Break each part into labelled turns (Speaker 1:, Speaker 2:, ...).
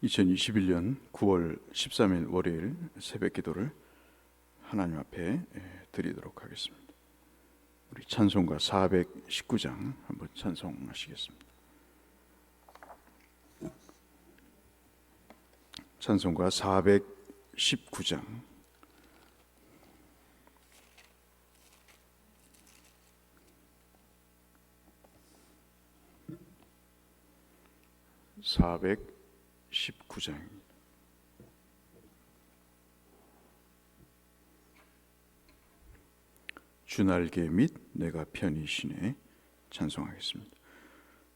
Speaker 1: 2021년 9월 13일 월요일 새벽 기도를 하나님 앞에 드리도록 하겠습니다. 우리 찬송가 419장 한번 찬송하시겠습니다. 찬송가 419장 주 날개 및 내가 편히 쉬네 찬송하겠습니다.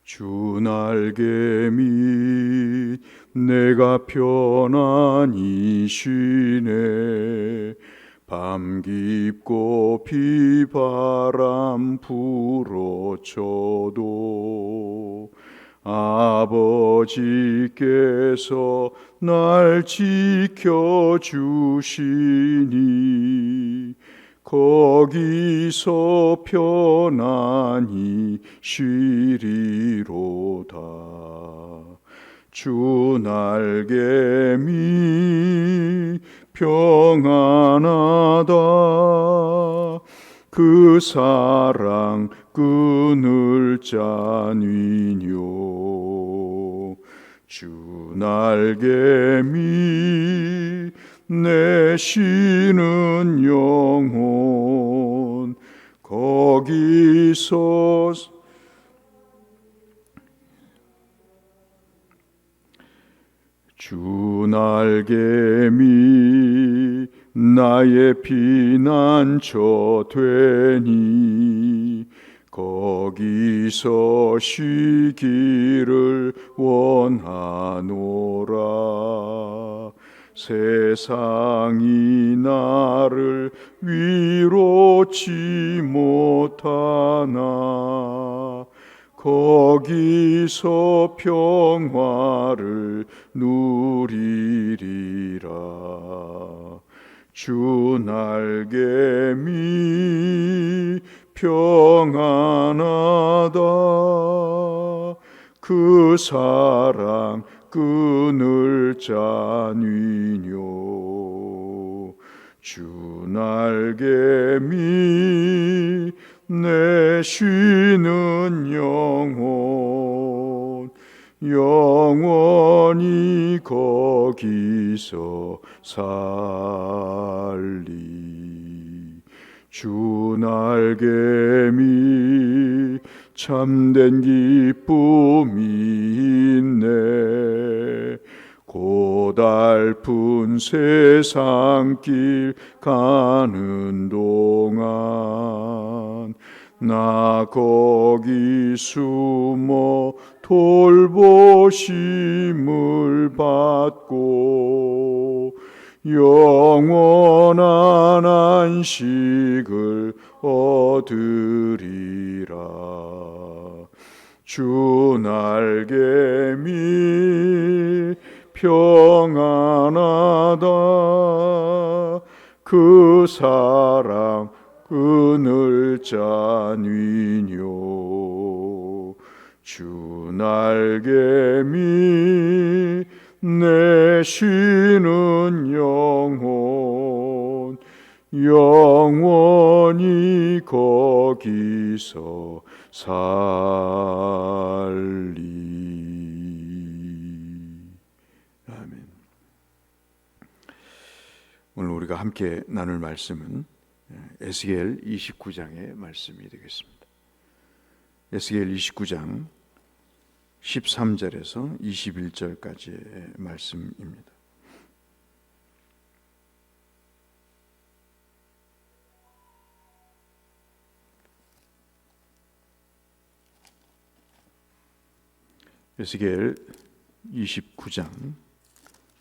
Speaker 1: 주 날개 및 내가 편안히 쉬네 밤 깊고 비바람 불어쳐도 아버지께서 날 지켜주시니 거기서 편안히 쉬리로다. 주 날개 밑 평안하다. 그 사랑 끊을 자니뇨. 주 날개 밑 내 쉬는 영혼 거기서 주 날개 밑 나의 피난처 되니 거기서 쉬기를 원하노라. 세상이 나를 위로치 못하나 거기서 평화를 누리리라. 주 날개 밑 평안하다. 그 사랑 끊을 자니뇨. 주 날개 밑 내 쉬는 영혼 영원히 거기서 살리. 주 날개 밑 참된 기쁨이 있네. 고달픈 세상길 가는 동안 나 거기 숨어 돌보심을 받고 영원한 안식을 얻으리라. 주 날개 밑 평안하다. 그 사랑 끊을 자니뇨. 주 날개 밑 내 쉬는 영혼 영원히 거기서 살리. 아멘. 오늘 우리가 함께 나눌 말씀은 에스겔 29장의 말씀이 되겠습니다. 에스겔 29장 13절에서 21절까지의 말씀입니다. 에스겔 29장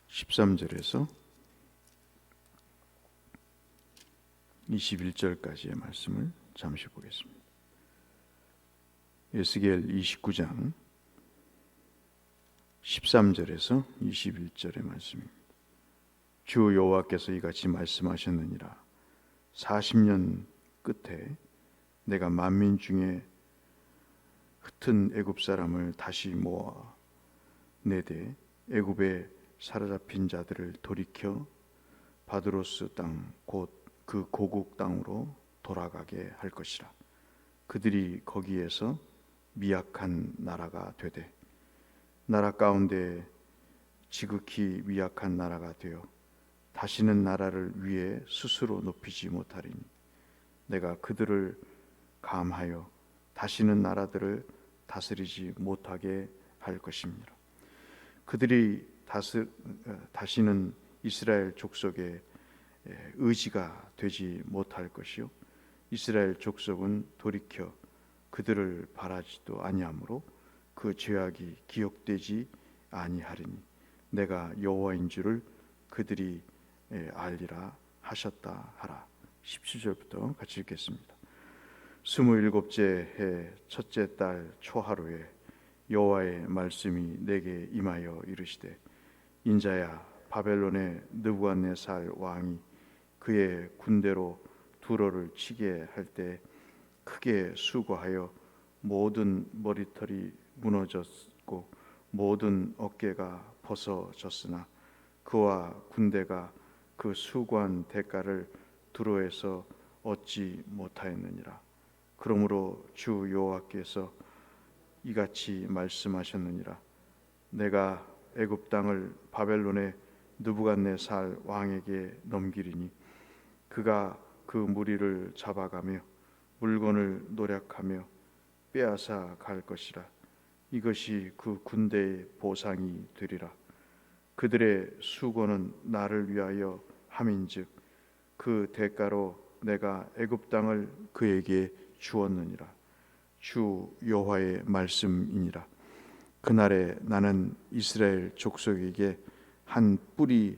Speaker 1: 13절에서 21절까지의 말씀을 잠시 보겠습니다. 에스겔 29장 13절에서 21절의 말씀입니다. 주 여호와께서 이같이 말씀하셨느니라. 40년 끝에 내가 만민 중에 흩은 애굽 사람을 다시 모아 내되 애굽에 사로잡힌 자들을 돌이켜 바드로스 땅 곧 그 고국 땅으로 돌아가게 할 것이라. 그들이 거기에서 미약한 나라가 되되 나라 가운데 지극히 미약한 나라가 되어 다시는 나라를 위해 스스로 높이지 못하리니 내가 그들을 감하여 다시는 나라들을 다스리지 못하게 할 것입니다. 그들이 다시는 이스라엘 족속의 의지가 되지 못할 것이요 이스라엘 족속은 돌이켜 그들을 바라지도 아니하므로 그 죄악이 기억되지 아니하리니 내가 여호와인 줄을 그들이 알리라 하셨다 하라. 17절부터 같이 읽겠습니다. 27째 해 첫째 달 초하루에 여호와의 말씀이 내게 임하여 이르시되 인자야 바벨론의 느부갓네살 왕이 그의 군대로 두로를 치게 할 때 크게 수고하여 모든 머리털이 무너졌고 모든 어깨가 벗어졌으나 그와 군대가 그 수고한 대가를 두로에서 얻지 못하였느니라. 그러므로 주 여호와께서 이같이 말씀하셨느니라. 내가 애굽 땅을 바벨론의 느부갓네살 왕에게 넘기리니 그가 그 무리를 잡아가며 물건을 노략하며 빼앗아 갈 것이라. 이것이 그 군대의 보상이 되리라. 그들의 수고는 나를 위하여 함인즉 그 대가로 내가 애굽 땅을 그에게 주었느니라. 주 여호와의 말씀이니라. 그날에 나는 이스라엘 족속에게 한 뿌리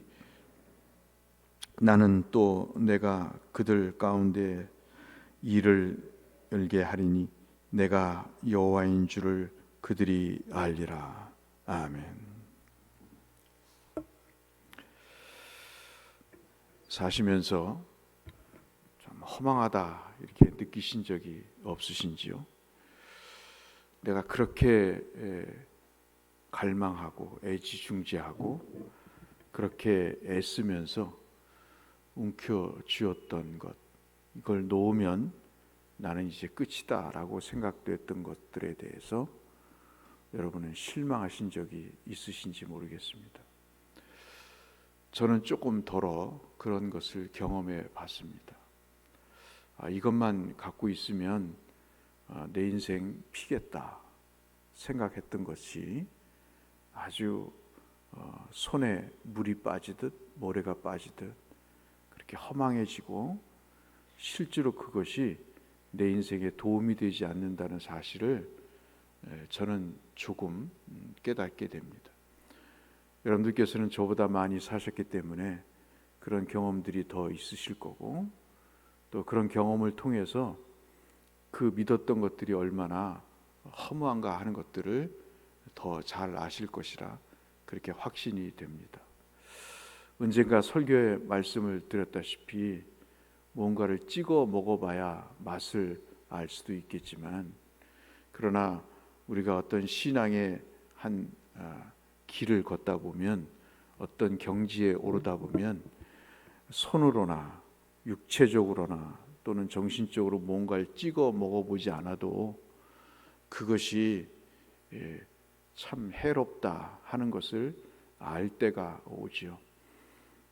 Speaker 1: 나는 또 내가 그들 가운데 일을 열게 하리니 내가 여호와인 줄을 그들이 알리라. 아멘. 사시면서 좀 허망하다 이렇게 느끼신 적이 없으신지요? 내가 그렇게 갈망하고 애지중지하고 그렇게 애쓰면서 움켜쥐었던 것, 이걸 놓으면 나는 이제 끝이다 라고 생각됐던 것들에 대해서 여러분은 실망하신 적이 있으신지 모르겠습니다. 저는 조금 덜어 그런 것을 경험해 봤습니다. 이것만 갖고 있으면 내 인생 피겠다 생각했던 것이 아주 손에 물이 빠지듯 모래가 빠지듯 그렇게 허망해지고 실제로 그것이 내 인생에 도움이 되지 않는다는 사실을 저는 조금 깨닫게 됩니다. 여러분들께서는 저보다 많이 사셨기 때문에 그런 경험들이 더 있으실 거고 또 그런 경험을 통해서 그 믿었던 것들이 얼마나 허무한가 하는 것들을 더 잘 아실 것이라 그렇게 확신이 됩니다. 언젠가 설교에 말씀을 드렸다시피 뭔가를 찍어 먹어봐야 맛을 알 수도 있겠지만 그러나 우리가 어떤 신앙의 한 길을 걷다 보면 어떤 경지에 오르다 보면 손으로나 육체적으로나 또는 정신적으로 뭔가를 찍어 먹어보지 않아도 그것이 참 해롭다 하는 것을 알 때가 오지요.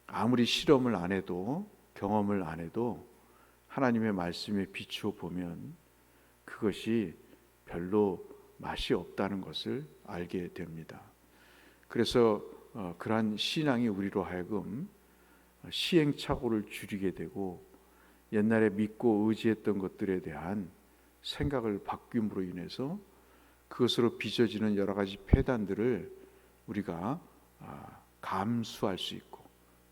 Speaker 1: 아무리 실험을 안 해도 경험을 안 해도 하나님의 말씀에 비추어 보면 그것이 별로 맛이 없다는 것을 알게 됩니다. 그래서 그러한 신앙이 우리로 하여금 시행착오를 줄이게 되고 옛날에 믿고 의지했던 것들에 대한 생각을 바뀜으로 인해서 그것으로 빚어지는 여러 가지 폐단들을 우리가 감수할 수 있고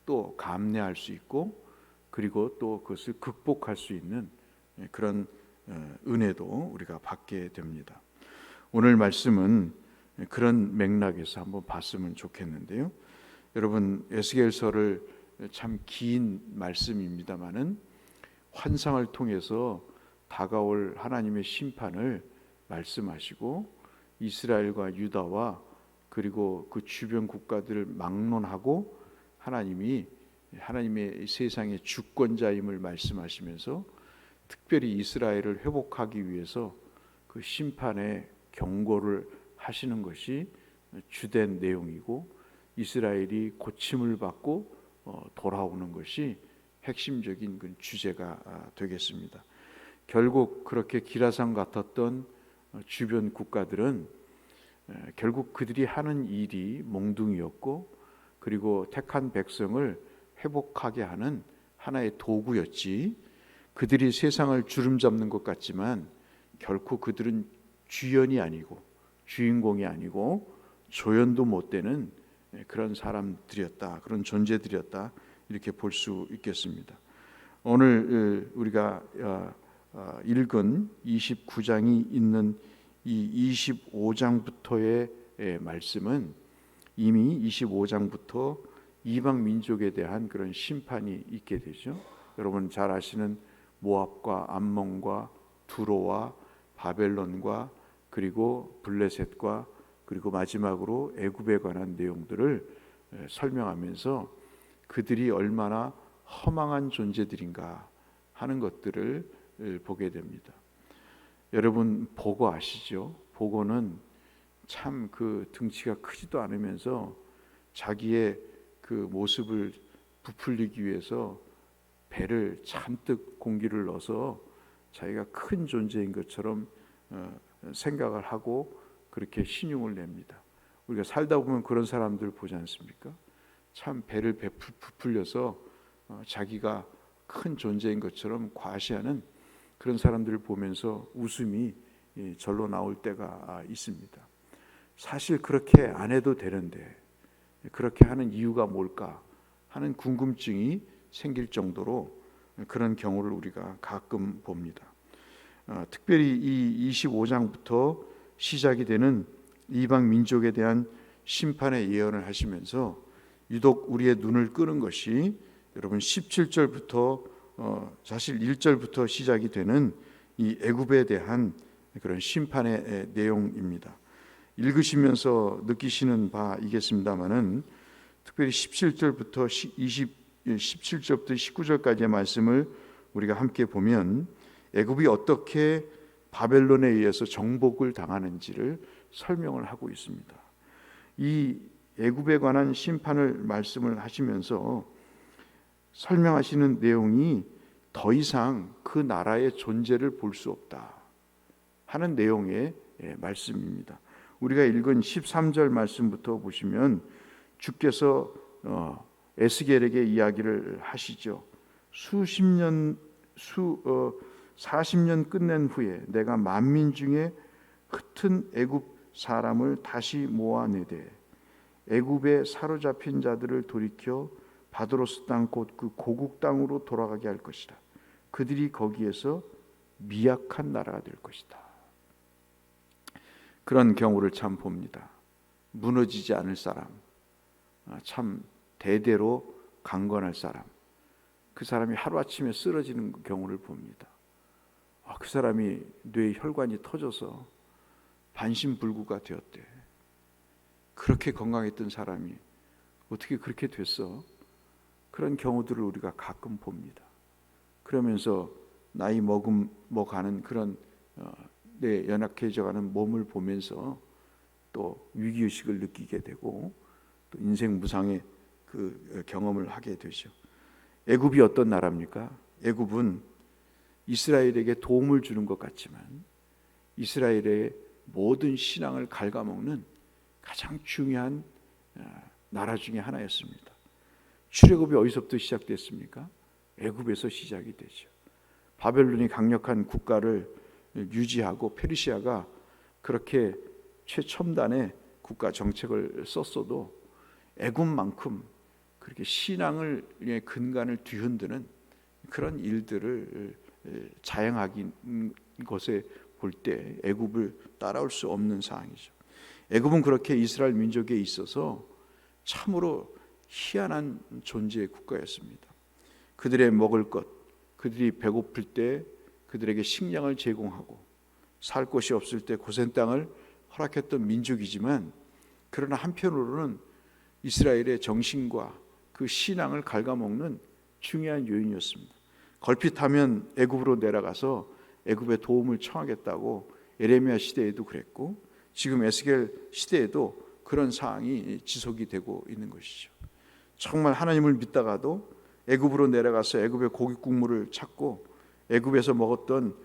Speaker 1: 또 감내할 수 있고 그리고 또 그것을 극복할 수 있는 그런 은혜도 우리가 받게 됩니다. 오늘 말씀은 그런 맥락에서 한번 봤으면 좋겠는데요. 여러분 에스겔서를 참 긴 말씀입니다마는 환상을 통해서 다가올 하나님의 심판을 말씀하시고 이스라엘과 유다와 그리고 그 주변 국가들을 막론하고 하나님의 세상의 주권자임을 말씀하시면서 특별히 이스라엘을 회복하기 위해서 그 심판의 경고를 하시는 것이 주된 내용이고, 이스라엘이 고침을 받고 돌아오는 것이 핵심적인 그 주제가 되겠습니다. 결국 그렇게 기라상 같았던 주변 국가들은 결국 그들이 하는 일이 몽둥이였고, 그리고 택한 백성을 회복하게 하는 하나의 도구였지, 그들이 세상을 주름잡는 것 같지만 결코 그들은 주연이 아니고 주인공이 아니고 조연도 못 되는 그런 사람들이었다, 그런 존재들이었다, 이렇게 볼 수 있겠습니다. 오늘 우리가 읽은 29장이 있는 이 25장부터의 말씀은 이미 25장부터 이방 민족에 대한 그런 심판이 있게 되죠. 여러분 잘 아시는 모압과 암몬과 두로와 바벨론과 그리고 블레셋과 그리고 마지막으로 애굽에 관한 내용들을 설명하면서 그들이 얼마나 허망한 존재들인가 하는 것들을 보게 됩니다. 여러분 보고 아시죠? 보고는 참 그 등치가 크지도 않으면서 자기의 그 모습을 부풀리기 위해서 배를 잔뜩 공기를 넣어서 자기가 큰 존재인 것처럼 생각을 하고 그렇게 신용을 냅니다. 우리가 살다 보면 그런 사람들 보지 않습니까? 참 배를 부풀려서 자기가 큰 존재인 것처럼 과시하는 그런 사람들을 보면서 웃음이 절로 나올 때가 있습니다. 사실 그렇게 안 해도 되는데 그렇게 하는 이유가 뭘까 하는 궁금증이 생길 정도로 그런 경우를 우리가 가끔 봅니다. 특별히 이 25장부터 시작이 되는 이방 민족에 대한 심판의 예언을 하시면서 유독 우리의 눈을 끄는 것이 여러분 17절부터 사실 1절부터 시작이 되는 이 애굽에 대한 그런 심판의 내용입니다. 읽으시면서 느끼시는 바이겠습니다마는 특별히 17절부터 17절부터 19절까지의 말씀을 우리가 함께 보면 애굽이 어떻게 바벨론에 의해서 정복을 당하는지를 설명을 하고 있습니다. 이 애굽에 관한 심판을 말씀을 하시면서 설명하시는 내용이 더 이상 그 나라의 존재를 볼 수 없다 하는 내용의 말씀입니다. 우리가 읽은 13절 말씀부터 보시면 주께서 에스겔에게 이야기를 하시죠. 40년 끝낸 후에 내가 만민 중에 흩은 애굽 사람을 다시 모아내되 애굽에 사로잡힌 자들을 돌이켜 바드로스 땅 곧 그 고국 땅으로 돌아가게 할 것이다. 그들이 거기에서 미약한 나라가 될 것이다. 그런 경우를 참 봅니다. 무너지지 않을 사람, 참 대대로 강건할 사람, 그 사람이 하루아침에 쓰러지는 경우를 봅니다. 그 사람이 뇌에 혈관이 터져서 반신불구가 되었대. 그렇게 건강했던 사람이 어떻게 그렇게 됐어? 그런 경우들을 우리가 가끔 봅니다. 그러면서 나이 먹어가는 그런 내 연약해져가는 몸을 보면서 또 위기의식을 느끼게 되고 또 인생 무상의 그 경험을 하게 되죠. 애굽이 어떤 나라입니까? 애굽은 이스라엘에게 도움을 주는 것 같지만 이스라엘의 모든 신앙을 갉아먹는 가장 중요한 나라 중에 하나였습니다. 출애굽이 어디서부터 시작됐습니까? 애굽에서 시작이 되죠. 바벨론이 강력한 국가를 유지하고 페르시아가 그렇게 최첨단의 국가 정책을 썼어도 애굽만큼 그렇게 신앙을 근간을 뒤흔드는 그런 일들을 자행하긴 것에 볼 때 애굽을 따라올 수 없는 상황이죠. 애굽은 그렇게 이스라엘 민족에 있어서 참으로 희한한 존재의 국가였습니다. 그들의 먹을 것, 그들이 배고플 때 그들에게 식량을 제공하고 살 곳이 없을 때 고센 땅을 허락했던 민족이지만 그러나 한편으로는 이스라엘의 정신과 그 신앙을 갉아먹는 중요한 요인이었습니다. 걸핏하면 애굽으로 내려가서 애굽의 도움을 청하겠다고 예레미야 시대에도 그랬고, 지금 에스겔 시대에도 그런 상황이 지속이 되고 있는 것이죠. 정말 하나님을 믿다가도 애굽으로 내려가서 애굽의 고기 국물을 찾고 애굽에서 먹었던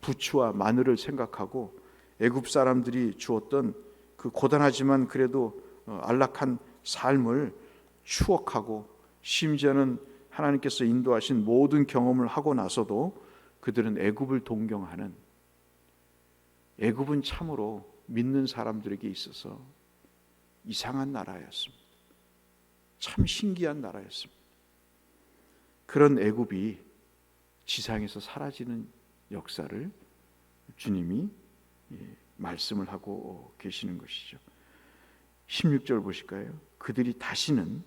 Speaker 1: 부추와 마늘을 생각하고 애굽 사람들이 주었던 그 고단하지만 그래도 안락한 삶을 추억하고, 심지어는 하나님께서 인도하신 모든 경험을 하고 나서도 그들은 애굽을 동경하는, 애굽은 참으로 믿는 사람들에게 있어서 이상한 나라였습니다. 참 신기한 나라였습니다. 그런 애굽이 지상에서 사라지는 역사를 주님이 말씀을 하고 계시는 것이죠. 16절 보실까요? 그들이 다시는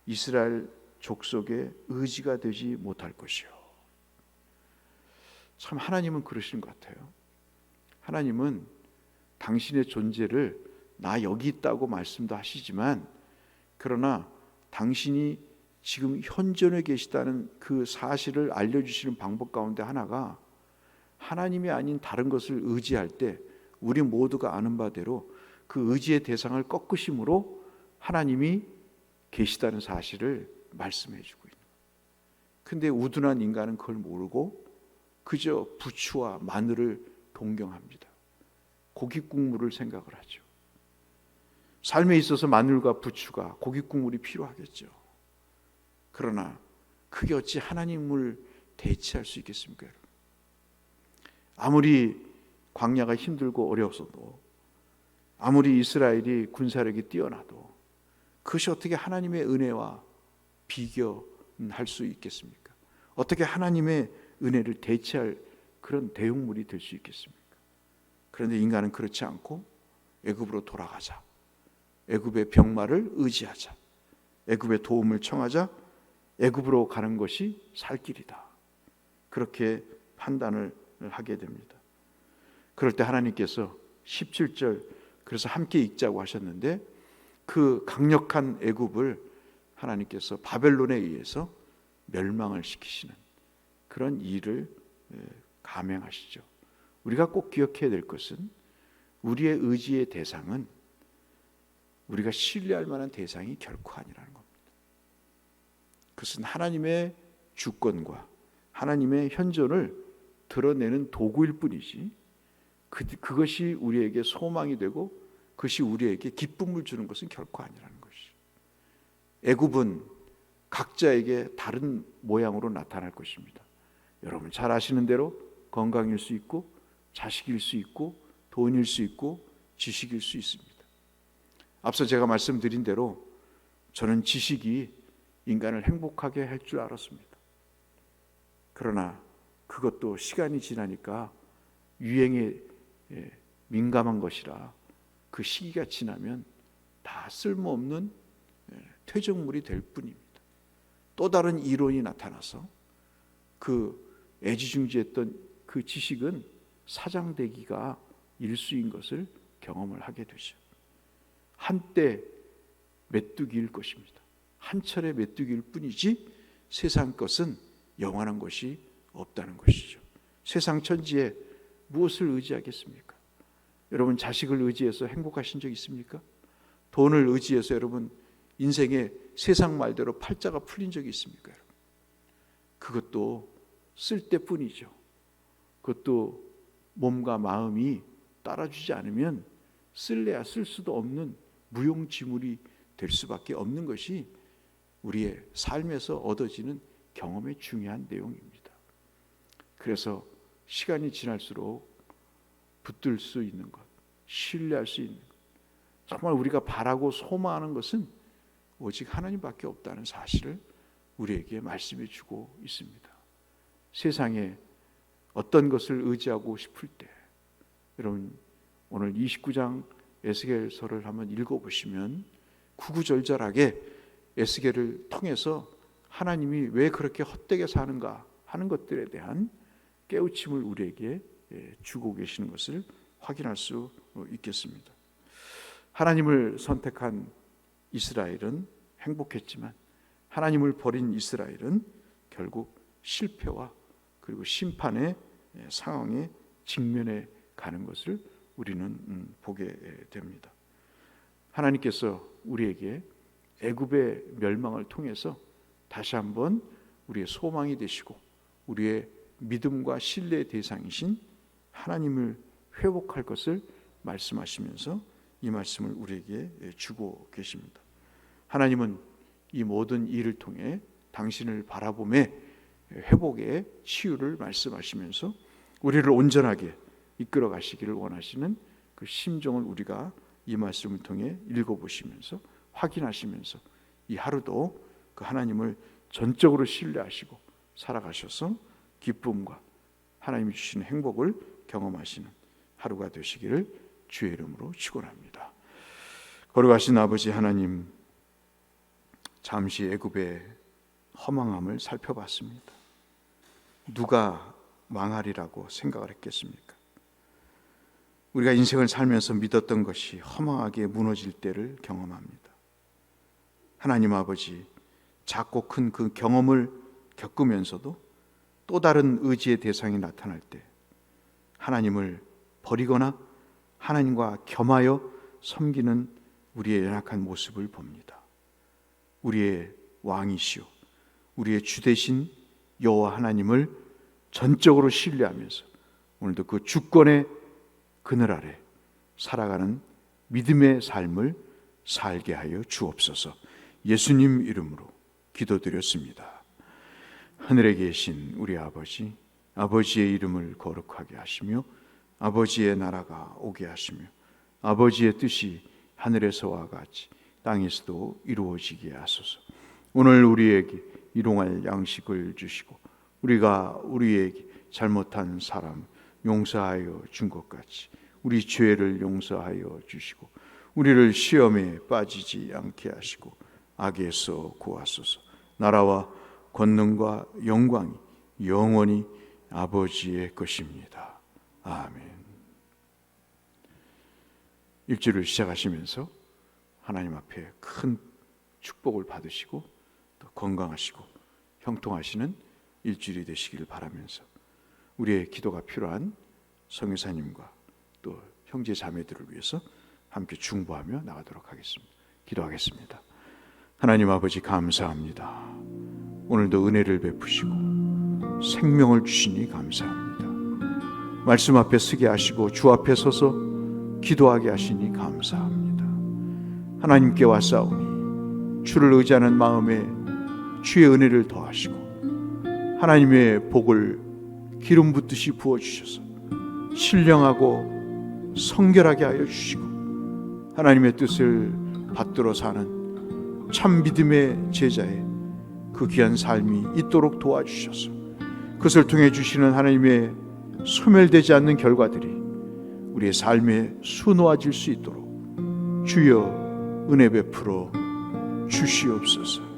Speaker 1: 이스라엘 족속의 의지가 되지 못할 것이요. 참 하나님은 그러신 것 같아요. 하나님은 당신의 존재를 나 여기 있다고 말씀도 하시지만, 그러나 당신이 지금 현존에 계시다는 그 사실을 알려주시는 방법 가운데 하나가, 하나님이 아닌 다른 것을 의지할 때 우리 모두가 아는 바대로 그 의지의 대상을 꺾으심으로 하나님이 계시다는 사실을 말씀해 주고 있는 거예요. 근데 우둔한 인간은 그걸 모르고 그저 부추와 마늘을 동경합니다. 고기 국물을 생각을 하죠. 삶에 있어서 마늘과 부추가, 고기 국물이 필요하겠죠. 그러나 그게 어찌 하나님을 대체할 수 있겠습니까, 여러분? 아무리 광야가 힘들고 어려워서도, 아무리 이스라엘이 군사력이 뛰어나도 그것이 어떻게 하나님의 은혜와 비교할 수 있겠습니까? 어떻게 하나님의 은혜를 대체할 그런 대용물이 될 수 있겠습니까? 그런데 인간은 그렇지 않고 애굽으로 돌아가자, 애굽의 병마를 의지하자, 애굽의 도움을 청하자, 애굽으로 가는 것이 살 길이다, 그렇게 판단을 하게 됩니다. 그럴 때 하나님께서 17절, 그래서 함께 읽자고 하셨는데, 그 강력한 애굽을 하나님께서 바벨론에 의해서 멸망을 시키시는 그런 일을 감행하시죠. 우리가 꼭 기억해야 될 것은, 우리의 의지의 대상은 우리가 신뢰할 만한 대상이 결코 아니라는 겁니다. 그것은 하나님의 주권과 하나님의 현존을 드러내는 도구일 뿐이지, 그것이 우리에게 소망이 되고 그것이 우리에게 기쁨을 주는 것은 결코 아니라는 것이죠. 애굽은 각자에게 다른 모양으로 나타날 것입니다. 여러분 잘 아시는 대로 건강일 수 있고, 자식일 수 있고, 돈일 수 있고, 지식일 수 있습니다. 앞서 제가 말씀드린 대로 저는 지식이 인간을 행복하게 할 줄 알았습니다. 그러나 그것도 시간이 지나니까 유행에 민감한 것이라 그 시기가 지나면 다 쓸모없는 퇴적물이 될 뿐입니다. 또 다른 이론이 나타나서 그 애지중지했던 그 지식은 사장되기가 일수인 것을 경험을 하게 되죠. 한때 메뚜기일 것입니다. 한철의 메뚜기일 뿐이지 세상 것은 영원한 것이 없다는 것이죠. 세상 천지에 무엇을 의지하겠습니까? 여러분 자식을 의지해서 행복하신 적 있습니까? 돈을 의지해서 여러분 인생의 세상 말대로 팔자가 풀린 적이 있습니까, 여러분? 그것도 쓸 때뿐이죠. 그것도 몸과 마음이 따라주지 않으면 쓸래야 쓸 수도 없는 무용지물이 될 수밖에 없는 것이 우리의 삶에서 얻어지는 경험의 중요한 내용입니다. 그래서 시간이 지날수록 붙들 수 있는 것, 신뢰할 수 있는 것, 정말 우리가 바라고 소망하는 것은 오직 하나님밖에 없다는 사실을 우리에게 말씀해 주고 있습니다. 세상에 어떤 것을 의지하고 싶을 때, 여러분 오늘 29장 에스겔서를 한번 읽어보시면 구구절절하게 에스겔을 통해서 하나님이 왜 그렇게 헛되게 사는가 하는 것들에 대한 깨우침을 우리에게 주고 계시는 것을 확인할 수 있겠습니다. 하나님을 선택한 이스라엘은 행복했지만 하나님을 버린 이스라엘은 결국 실패와 그리고 심판의 상황에 직면해 가는 것을 우리는 보게 됩니다. 하나님께서 우리에게 애굽의 멸망을 통해서 다시 한번 우리의 소망이 되시고 우리의 믿음과 신뢰의 대상이신 하나님을 회복할 것을 말씀하시면서 이 말씀을 우리에게 주고 계십니다. 하나님은 이 모든 일을 통해 당신을 바라보며 회복의 치유를 말씀하시면서 우리를 온전하게 이끌어 가시기를 원하시는 그 심정을 우리가 이 말씀을 통해 읽어보시면서 확인하시면서 이 하루도 그 하나님을 전적으로 신뢰하시고 살아가셔서 기쁨과 하나님이 주시는 행복을 경험하시는 하루가 되시기를 주의 이름으로 축원합니다. 거룩하신 아버지 하나님, 잠시 애굽의 허망함을 살펴봤습니다. 누가 망하리라고 생각을 했겠습니까? 우리가 인생을 살면서 믿었던 것이 허망하게 무너질 때를 경험합니다. 하나님 아버지, 작고 큰 그 경험을 겪으면서도 또 다른 의지의 대상이 나타날 때 하나님을 버리거나 하나님과 겸하여 섬기는 우리의 연약한 모습을 봅니다. 우리의 왕이시오 우리의 주 되신 여호와 하나님을 전적으로 신뢰하면서 오늘도 그 주권의 그늘 아래 살아가는 믿음의 삶을 살게 하여 주옵소서. 예수님 이름으로 기도드렸습니다. 하늘에 계신 우리 아버지, 아버지의 이름을 거룩하게 하시며 아버지의 나라가 오게 하시며 아버지의 뜻이 하늘에서와 같이 땅에서도 이루어지게 하소서. 오늘 우리에게 일용할 양식을 주시고 우리가 우리에게 잘못한 사람 용서하여 준 것 같이 우리 죄를 용서하여 주시고 우리를 시험에 빠지지 않게 하시고 악에서 구하소서. 나라와 권능과 영광이 영원히 아버지의 것입니다. 아멘. 일주일을 시작하시면서 하나님 앞에 큰 축복을 받으시고 또 건강하시고 형통하시는 일주일이 되시기를 바라면서 우리의 기도가 필요한 성유사님과 또 형제 자매들을 위해서 함께 중보하며 나가도록 하겠습니다. 기도하겠습니다. 하나님 아버지 감사합니다. 오늘도 은혜를 베푸시고 생명을 주시니 감사합니다. 말씀 앞에 서게 하시고 주 앞에 서서 기도하게 하시니 감사합니다. 하나님께 왔사오니 주를 의지하는 마음에 주의 은혜를 더하시고 하나님의 복을 기름 붓듯이 부어주셔서 신령하고 성결하게 하여 주시고 하나님의 뜻을 받들어 사는 참 믿음의 제자의 그 귀한 삶이 있도록 도와주셔서 그것을 통해 주시는 하나님의 소멸되지 않는 결과들이 우리의 삶에 수놓아질 수 있도록 주여 은혜 베풀어 주시옵소서.